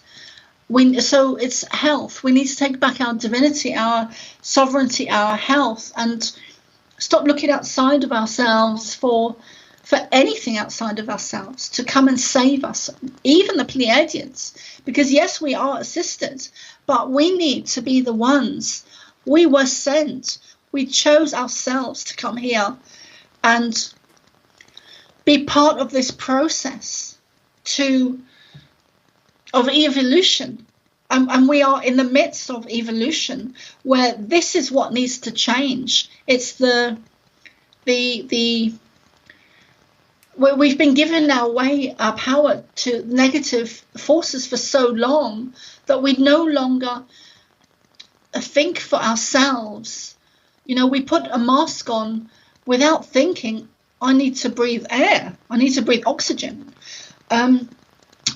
S1: So it's health. We need to take back our divinity, our sovereignty, our health, and stop looking outside of ourselves for anything outside of ourselves to come and save us, even the Pleiadians. Because yes, we are assisted, but we need to be the ones. We were sent. We chose ourselves to come here and be part of this process of evolution, and we are in the midst of evolution, where this is what needs to change. It's where we've been given our power to negative forces for so long that we no longer think for ourselves. You know, we put a mask on without thinking, I need to breathe air, I need to breathe oxygen.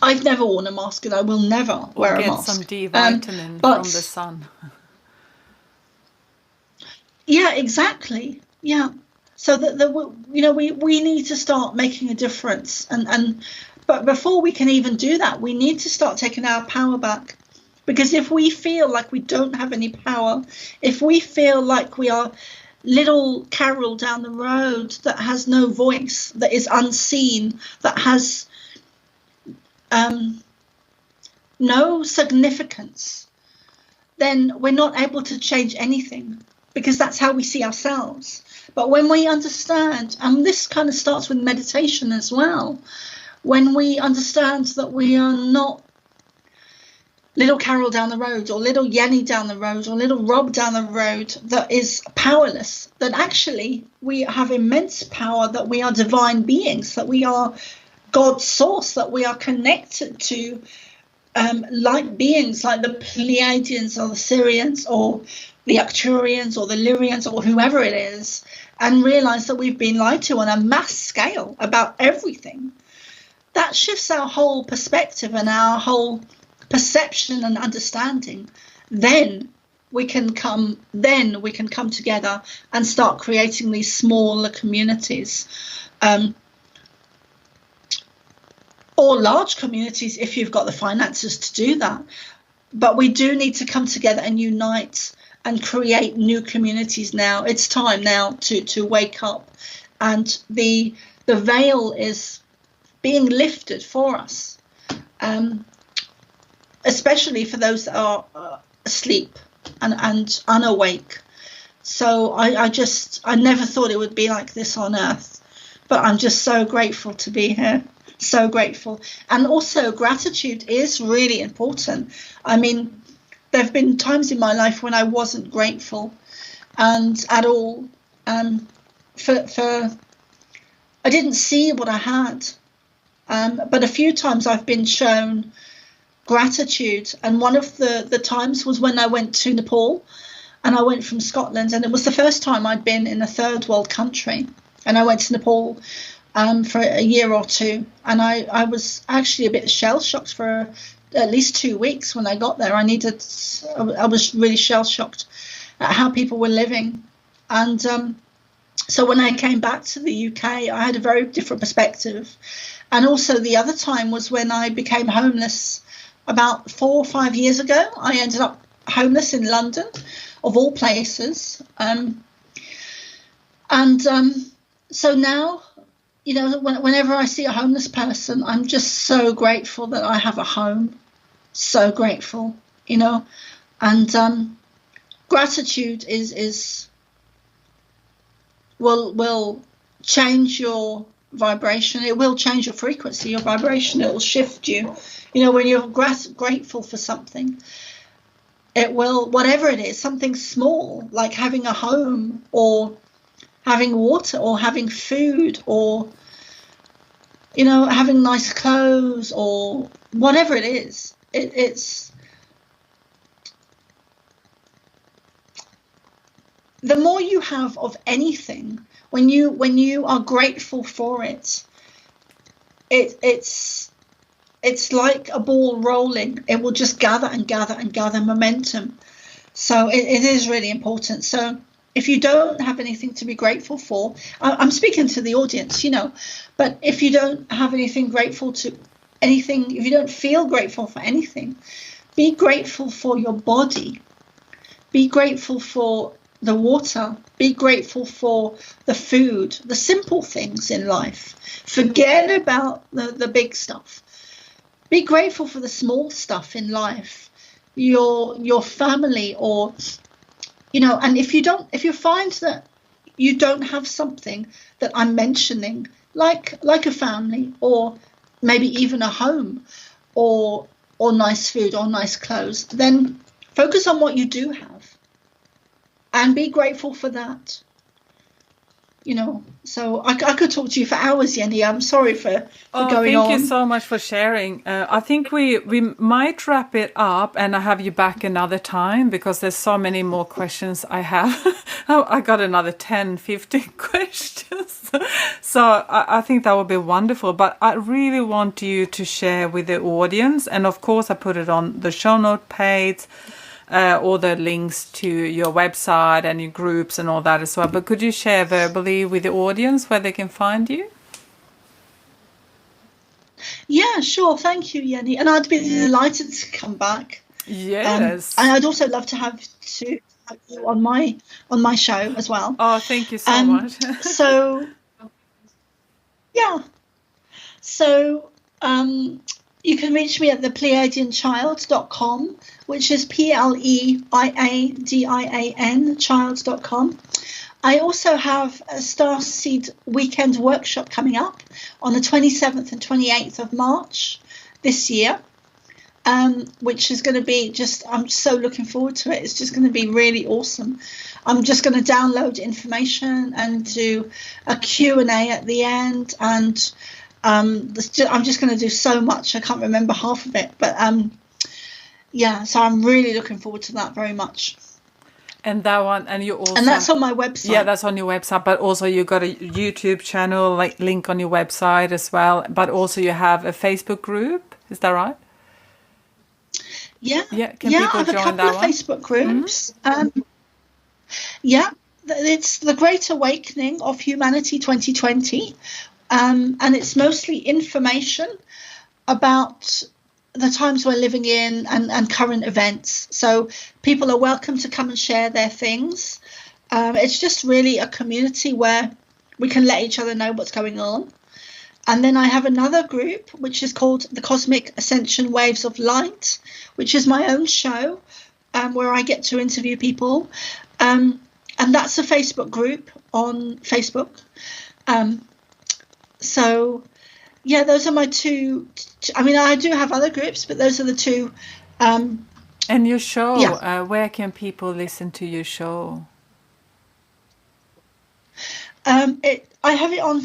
S1: I've never worn a mask, and I will never wear a mask.
S2: Get some D vitamin from the sun.
S1: Yeah, exactly. Yeah. So we need to start making a difference, but before we can even do that, we need to start taking our power back. Because if we feel like we don't have any power, if we feel like we are little Carol down the road that has no voice, that is unseen, that has no significance, then we're not able to change anything, because that's how we see ourselves. But when we understand, and this kind of starts with meditation as well, when we understand that we are not little Carol down the road, or little Yenny down the road, or little Rob down the road that is powerless, that actually we have immense power, that we are divine beings, that we are God's source, that we are connected to light beings like the Pleiadians or the Syrians or the Arcturians or the Lyrians or whoever it is, and realize that we've been lied to on a mass scale about everything. That shifts our whole perspective and our whole perception and understanding. Then we can come together and start creating these smaller communities, or large communities if you've got the finances to do that. But we do need to come together and unite and create new communities now. It's time now to wake up, and the veil is being lifted for us, especially for those that are asleep and unawake. So I never thought it would be like this on earth, but I'm just so grateful to be here. So grateful. And also gratitude is really important. I mean, there have been times in my life when I wasn't grateful and at all. I didn't see what I had. But a few times I've been shown gratitude. And one of the times was when I went to Nepal, and I went from Scotland, and it was the first time I'd been in a third world country. And I went to Nepal for a year or two, and I was actually a bit shell-shocked for at least 2 weeks when I got there. I was really shell-shocked at how people were living. And so when I came back to the UK, I had a very different perspective. And also the other time was when I became homeless about 4 or 5 years ago. I ended up homeless in London, of all places. So now, you know, whenever I see a homeless person, I'm just so grateful that I have a home. So grateful, you know. And gratitude will change your vibration. It will change your frequency, your vibration. It will shift you. You know, when you're grateful for something, it will, whatever it is, something small, like having a home or having water or having food or, you know, having nice clothes or whatever it is. It's the more you have of anything, when you are grateful for it, it's like a ball rolling. It will just gather and gather and gather momentum. So it is really important. So if you don't have anything to be grateful for, I'm speaking to the audience, you know, but if you don't have anything grateful to anything, if you don't feel grateful for anything, be grateful for your body. Be grateful for the water. Be grateful for the food, the simple things in life. Forget about the big stuff. Be grateful for the small stuff in life, your family, or, you know, and if you find that you don't have something that I'm mentioning, like a family, or maybe even a home, or nice food or nice clothes, then focus on what you do have and be grateful for that. You know, so I could talk to you for hours, Yenny. I'm sorry for going on.
S2: Thank you so much for sharing. I think we might wrap it up, and I have you back another time because there's so many more questions I have. I got another 10, 15 questions. So I think that would be wonderful. But I really want you to share with the audience. And of course, I put it on the show note page. All the links to your website and your groups and all that as well. But could you share verbally with the audience where they can find you?
S1: Yeah, sure. Thank you, Yenny. And I'd be delighted to come back.
S2: Yes.
S1: And I'd also love to have you on my show as well.
S2: Oh, thank you so much.
S1: So, yeah. So, you can reach me at thepleiadianchild.com, which is PLEIADIAN child.com. I also have a Starseed Weekend workshop coming up on the 27th and 28th of March this year, which is going to be I'm so looking forward to it. It's just going to be really awesome. I'm just going to download information and do a Q&A at the end. And I'm just going to do so much. I can't remember half of it. But so I'm really looking forward to that very much.
S2: And that one, and
S1: that's on my website.
S2: Yeah, that's on your website. But also you got a YouTube channel, link on your website as well. But also you have a Facebook group. Is that right?
S1: Yeah.
S2: Can people
S1: I have
S2: join
S1: a couple
S2: that
S1: of
S2: one?
S1: Facebook groups. It's the Great Awakening of Humanity 2020, and it's mostly information about the times we're living in and current events. So people are welcome to come and share their things. It's just really a community where we can let each other know what's going on. And then I have another group which is called the Cosmic Ascension Waves of Light, which is my own show where I get to interview people. And that's a Facebook group on Facebook. Those are my two. I mean, I do have other groups, but those are the two.
S2: And your show, where can people listen to your show?
S1: I have it on.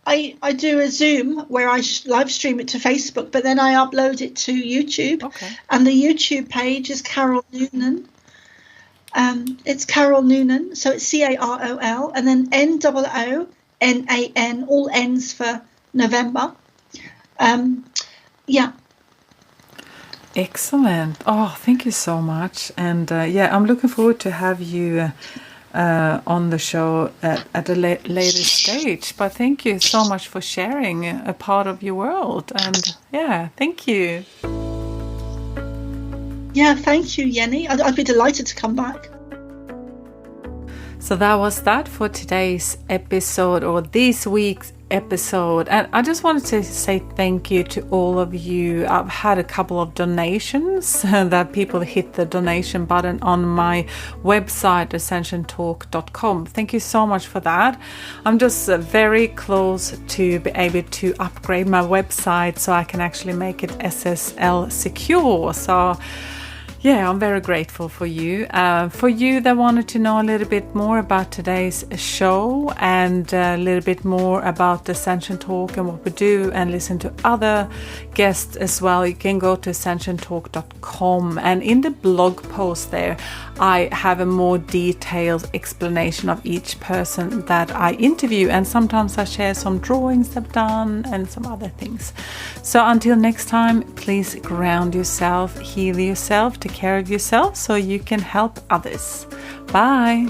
S1: I do a Zoom where I live stream it to Facebook, but then I upload it to YouTube.
S2: Okay.
S1: And the YouTube page is Carol Noonan. It's Carol Noonan, so it's Carol and then NOONAN, all N's for November.
S2: Excellent. Oh, thank you so much. And I'm looking forward to have you on the show at a later stage. But thank you so much for sharing a part of your world. And thank you.
S1: Yeah, thank you, Yenny. I'd be delighted to come back.
S2: So that was that for today's episode, or this week's episode. And I just wanted to say thank you to all of you. I've had a couple of donations that people hit the donation button on my website, ascensiontalk.com. Thank you so much for that. I'm just very close to be able to upgrade my website so I can actually make it SSL secure. So I'm very grateful for you. For you that wanted to know a little bit more about today's show and a little bit more about the Ascension Talk and what we do, and listen to other guests as well, you can go to ascensiontalk.com. And in the blog post there, I have a more detailed explanation of each person that I interview. And sometimes I share some drawings I've done and some other things. So until next time, please ground yourself, heal yourself, take care of yourself so you can help others. Bye.